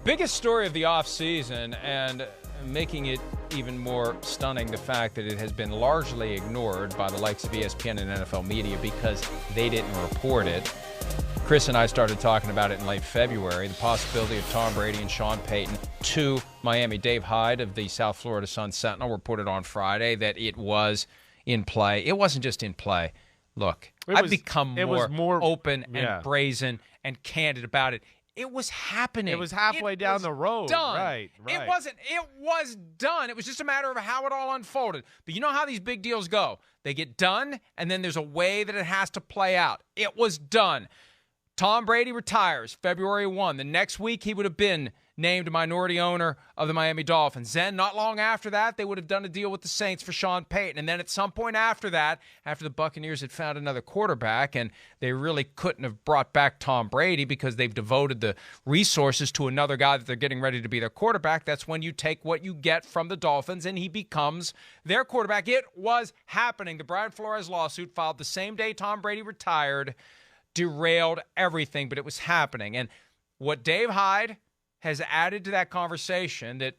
Biggest story of the offseason, and making it even more stunning, the fact that it has been largely ignored by the likes of ESPN and NFL media because they didn't report it. Chris and I started talking about it in late February, the possibility of Tom Brady and Sean Payton to Miami. Dave Hyde of the South Florida Sun-Sentinel reported on Friday that it was in play. It wasn't just in play. Look, I've become more open and brazen and candid about it. It was happening. It was halfway down the road. Done. Right. It wasn't. It was done. It was just a matter of how it all unfolded. But you know how these big deals go. They get done, and then there's a way that it has to play out. It was done. Tom Brady retires February 1. The next week, he would have been named minority owner of the Miami Dolphins. Then, not long after that, they would have done a deal with the Saints for Sean Payton. And then at some point after that, after the Buccaneers had found another quarterback, and they really couldn't have brought back Tom Brady because they've devoted the resources to another guy that they're getting ready to be their quarterback, that's when you take what you get from the Dolphins, and he becomes their quarterback. It was happening. The Brian Flores lawsuit, filed the same day Tom Brady retired, derailed everything, but it was happening. And what Dave Hyde has added to that conversation, that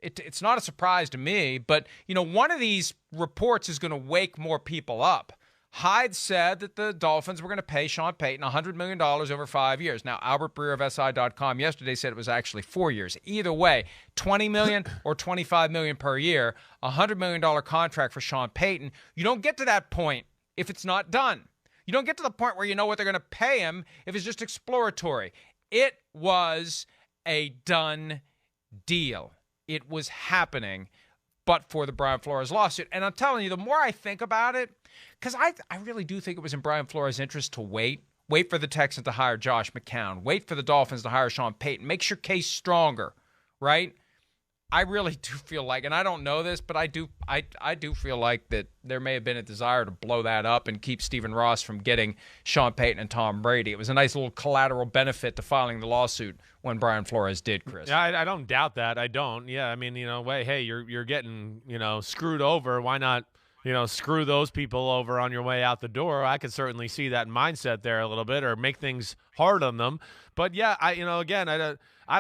it's not a surprise to me, but, you know, one of these reports is going to wake more people up. Hyde said that the Dolphins were going to pay Sean Payton $100 million over 5 years. Now, Albert Breer of SI.com yesterday said it was actually 4 years. Either way, $20 million or $25 million per year, a $100 million contract for Sean Payton. You don't get to that point if it's not done. You don't get to the point where you know what they're going to pay him if it's just exploratory. It was a done deal. It was happening, but for the Brian Flores lawsuit. And I'm telling you, the more I think about it, because I really do think it was in Brian Flores' interest to wait for the Texans to hire Josh McCown, wait for the Dolphins to hire Sean Payton, makes your case stronger, right? I really do feel like, and I don't know this, but I do feel like that there may have been a desire to blow that up and keep Stephen Ross from getting Sean Payton and Tom Brady. It was a nice little collateral benefit to filing the lawsuit when Brian Flores did, Chris. Yeah, I don't doubt that. I don't. Yeah, I mean, hey, you're getting, screwed over. Why not, screw those people over on your way out the door? I could certainly see that mindset there a little bit, or make things hard on them. But yeah, I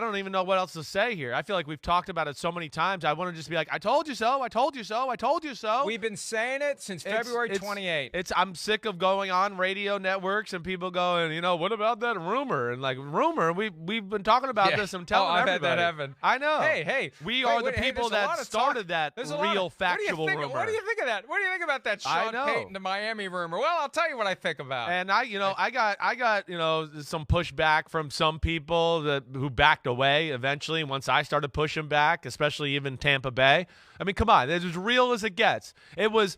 don't even know what else to say here. I feel like we've talked about it so many times. I want to just be like, I told you so, I told you so, I told you so. We've been saying it since February 28th. I'm sick of going on radio networks and people going, what about that rumor? And like, rumor, we've been talking about this and telling everybody. I've had that happen. I know. Hey. We are the people that started that real factual rumor. What do you think of that? What do you think about that Sean Payton to Miami rumor? Well, I'll tell you what I think about. And I got some pushback from some people who backed away eventually once I started pushing back, especially even Tampa Bay. I mean, come on, it's as real as it gets. It was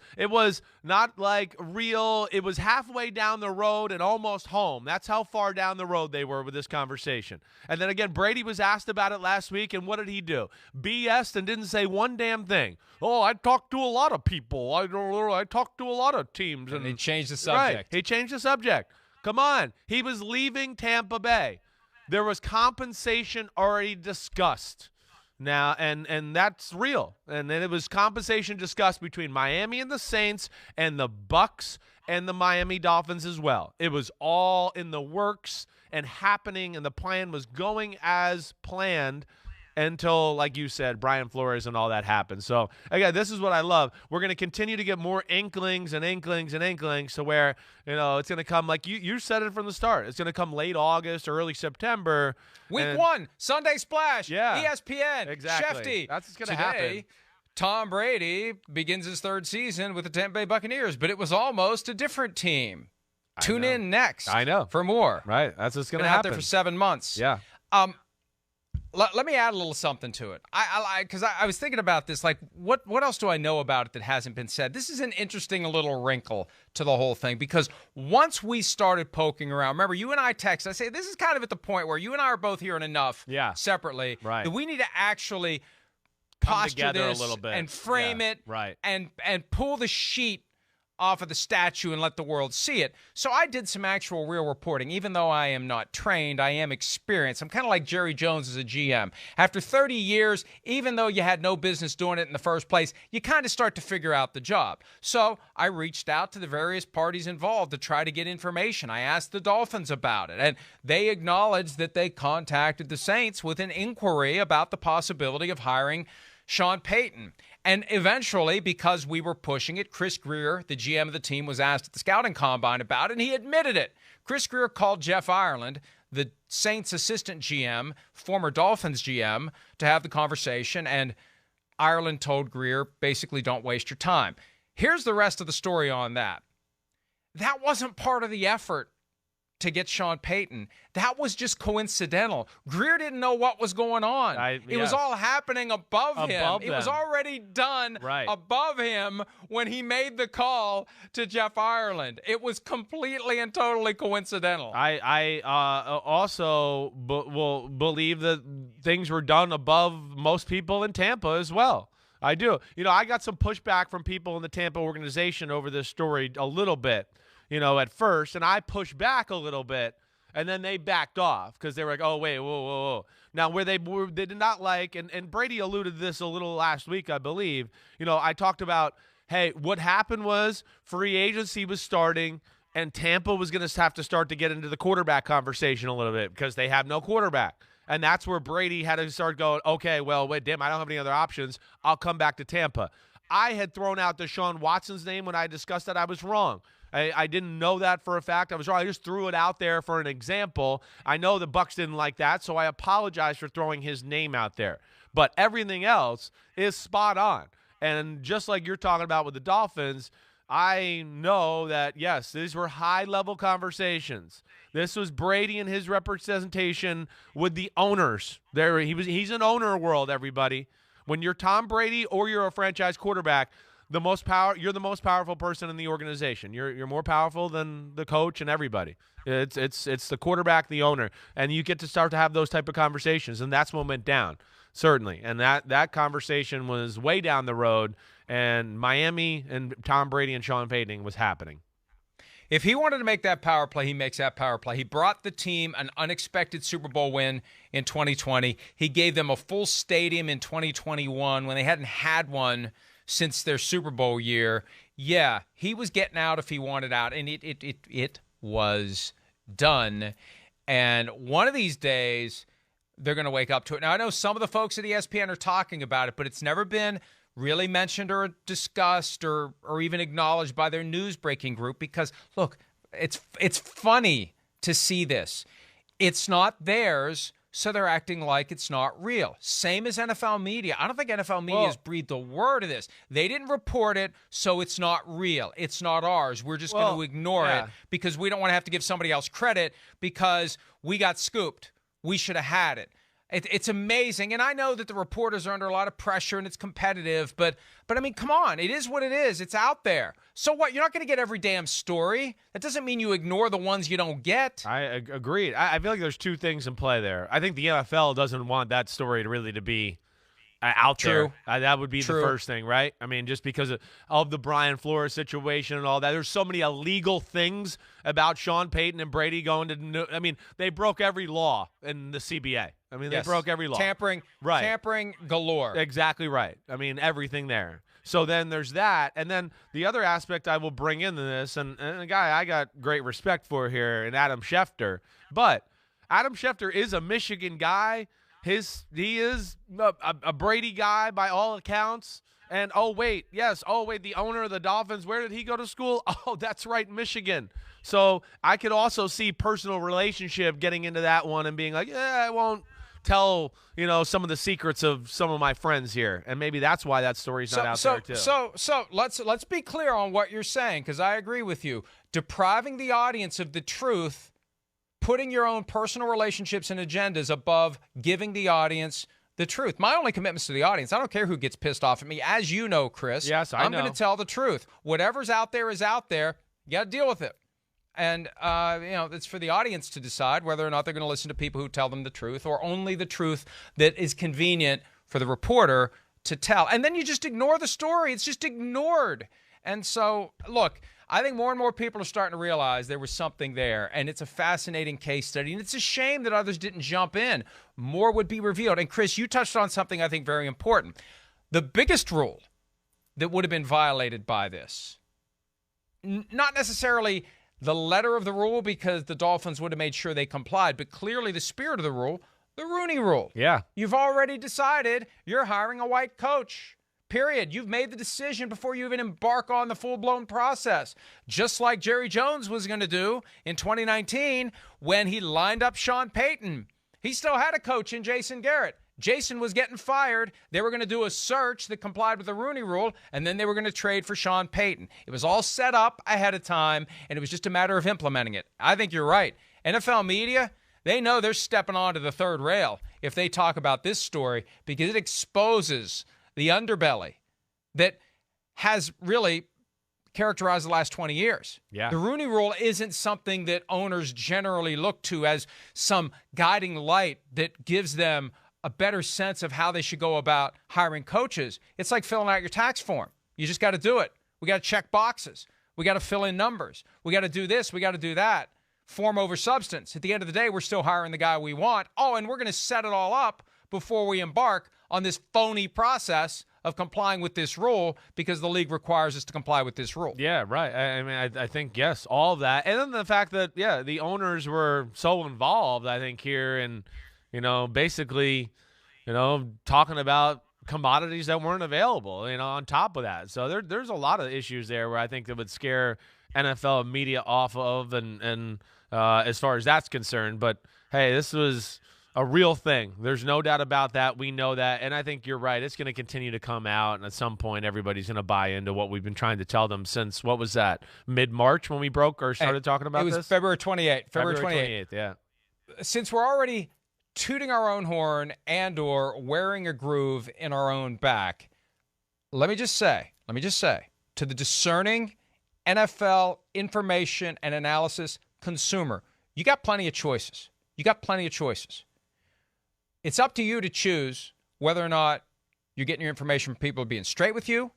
not like real. It was halfway down the road and almost home. That's how far down the road they were with this conversation. And then again, Brady was asked about it last week, and what did he do? BS'd and didn't say one damn thing. Oh, I talked to a lot of people. I talked to a lot of teams. And he changed the subject. Right, he changed the subject. Come on. He was leaving Tampa Bay. There was compensation already discussed now, and that's real. And then it was compensation discussed between Miami and the Saints and the Bucs and the Miami Dolphins as well. It was all in the works and happening, and the plan was going as planned until, like you said, Brian Flores and all that happened. So, again, this is what I love. We're going to continue to get more inklings and inklings and inklings to where, it's going to come, like you said it from the start. It's going to come late August or early September. Week 1, Sunday Splash, yeah, ESPN, exactly. Schefter. That's what's going to happen. Tom Brady begins his third season with the Tampa Bay Buccaneers, but it was almost a different team. Tune in next. I know. For more. Right. That's what's going to happen. happen. Out there for 7 months. Yeah. Let me add a little something to it. Because I was thinking about this, like, what else do I know about it that hasn't been said? This is an interesting little wrinkle to the whole thing, because once we started poking around, remember, you and I text, I say, this is kind of at the point where you and I are both hearing enough separately that we need to actually posture this a little bit and frame it right. and pull the sheet off of the statue and let the world see it. So I did some actual real reporting. Even though I am not trained, I am experienced. I'm kind of like Jerry Jones as a GM. After 30 years, even though you had no business doing it in the first place, you kind of start to figure out the job. So I reached out to the various parties involved to try to get information. I asked the Dolphins about it, and they acknowledged that they contacted the Saints with an inquiry about the possibility of hiring Sean Payton. And eventually, because we were pushing it, Chris Grier, the GM of the team, was asked at the scouting combine about it, and he admitted it. Chris Grier called Jeff Ireland, the Saints assistant GM, former Dolphins GM, to have the conversation, and Ireland told Grier, basically, don't waste your time. Here's the rest of the story on that. That wasn't part of the effort to get Sean Payton. That was just coincidental. Grier didn't know what was going on. It was all happening above him. It was already done above him when he made the call to Jeff Ireland. It was completely and totally coincidental. I also will believe that things were done above most people in Tampa as well. I do. I got some pushback from people in the Tampa organization over this story a little bit. At first, and I pushed back a little bit, and then they backed off because they were like, oh, wait, whoa. Now, where they did not like, and Brady alluded to this a little last week, I believe, I talked about, hey, what happened was free agency was starting, and Tampa was going to have to start to get into the quarterback conversation a little bit because they have no quarterback. And that's where Brady had to start going, okay, well, wait, damn, I don't have any other options. I'll come back to Tampa. I had thrown out Deshaun Watson's name when I discussed that. I was wrong. I didn't know that for a fact. I was wrong. I just threw it out there for an example. I know the Bucs didn't like that, so I apologize for throwing his name out there. But everything else is spot on. And just like you're talking about with the Dolphins, I know that, yes, these were high-level conversations. This was Brady and his representation with the owners. He's an owner world, everybody. When you're Tom Brady or you're a franchise quarterback, you're the most powerful person in the organization. You're more powerful than the coach and everybody. It's the quarterback, the owner, and you get to start to have those type of conversations, and that's what went down, certainly. And that conversation was way down the road, and Miami and Tom Brady and Sean Payton was happening. If he wanted to make that power play, he makes that power play. He brought the team an unexpected Super Bowl win in 2020. He gave them a full stadium in 2021 when they hadn't had one since their Super Bowl year. Yeah, he was getting out if he wanted out, and it was done. And one of these days, they're going to wake up to it. Now, I know some of the folks at ESPN are talking about it, but it's never been really mentioned or discussed or even acknowledged by their news-breaking group because, look, it's funny to see this. It's not theirs, so they're acting like it's not real. Same as NFL media. I don't think NFL media has breathed a word of this. They didn't report it, so it's not real. It's not ours. We're just going to ignore it because we don't want to have to give somebody else credit because we got scooped. We should have had it. It's amazing, and I know that the reporters are under a lot of pressure and it's competitive, but I mean, come on. It is what it is. It's out there. So what? You're not going to get every damn story. That doesn't mean you ignore the ones you don't get. I agree. I feel like there's two things in play there. I think the NFL doesn't want that story to be out there. That would be the first thing, right? I mean, just because of the Brian Flores situation and all that. There's so many illegal things about Sean Payton and Brady going to – I mean, they broke every law in the CBA. I mean, they broke every law. Tampering galore. Exactly right. I mean, everything there. So then there's that. And then the other aspect I will bring into this, and a guy I got great respect for here, and Adam Schefter. But Adam Schefter is a Michigan guy. He is a Brady guy by all accounts. And, the owner of the Dolphins, where did he go to school? Oh, that's right, Michigan. So I could also see personal relationship getting into that one and being like, I won't tell, some of the secrets of some of my friends here. And maybe that's why that story's not out there, too. So let's be clear on what you're saying, because I agree with you. Depriving the audience of the truth, putting your own personal relationships and agendas above giving the audience the truth. My only commitments to the audience, I don't care who gets pissed off at me. As you know, Chris, yes, I'm going to tell the truth. Whatever's out there is out there. You got to deal with it. And, it's for the audience to decide whether or not they're going to listen to people who tell them the truth or only the truth that is convenient for the reporter to tell. And then you just ignore the story. It's just ignored. And so, look, I think more and more people are starting to realize there was something there, and it's a fascinating case study, and it's a shame that others didn't jump in. More would be revealed. And, Chris, you touched on something I think very important. The biggest rule that would have been violated by this, not necessarily the letter of the rule, because the Dolphins would have made sure they complied, but clearly the spirit of the rule, the Rooney Rule. Yeah. You've already decided you're hiring a white coach. Period. You've made the decision before you even embark on the full-blown process. Just like Jerry Jones was going to do in 2019 when he lined up Sean Payton. He still had a coach in Jason Garrett. Jason was getting fired. They were going to do a search that complied with the Rooney Rule, and then they were going to trade for Sean Payton. It was all set up ahead of time, and it was just a matter of implementing it. I think you're right. NFL media, they know they're stepping onto the third rail if they talk about this story, because it exposes the underbelly that has really characterized the last 20 years. Yeah. The Rooney Rule isn't something that owners generally look to as some guiding light that gives them a better sense of how they should go about hiring coaches. It's like filling out your tax form. You just got to do it. We got to check boxes. We got to fill in numbers. We got to do this. We got to do that. Form over substance. At the end of the day, we're still hiring the guy we want. Oh, and we're going to set it all up before we embark on this phony process of complying with this rule, because the league requires us to comply with this rule. Yeah, right. I mean, I think, yes, all of that. And then the fact that, yeah, the owners were so involved, I think, here in, basically, talking about commodities that weren't available, on top of that. So there's a lot of issues there where I think that would scare NFL media off of, and as far as that's concerned. But, hey, this was a real thing. There's no doubt about that. We know that. And I think you're right. It's going to continue to come out. And at some point, everybody's going to buy into what we've been trying to tell them since, what was that, mid-March when we broke or started talking about this? It was February 28th. February 28th, yeah. Since we're already tooting our own horn and or wearing a groove in our own back, let me just say, to the discerning NFL information and analysis consumer, you got plenty of choices. It's up to you to choose whether or not you're getting your information from people being straight with you,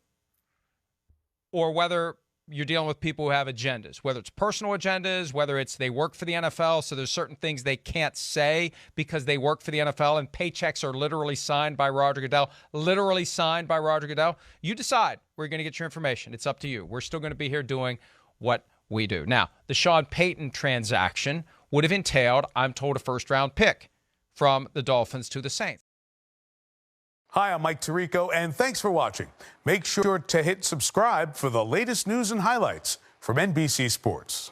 or whether you're dealing with people who have agendas, whether it's personal agendas, whether it's they work for the NFL, so there's certain things they can't say because they work for the NFL and paychecks are literally signed by Roger Goodell. You decide where you're going to get your information. It's up to you. We're still going to be here doing what we do. Now, the Sean Payton transaction would have entailed, I'm told, a first-round pick from the Dolphins to the Saints. Hi, I'm Mike Tirico, and thanks for watching. Make sure to hit subscribe for the latest news and highlights from NBC Sports.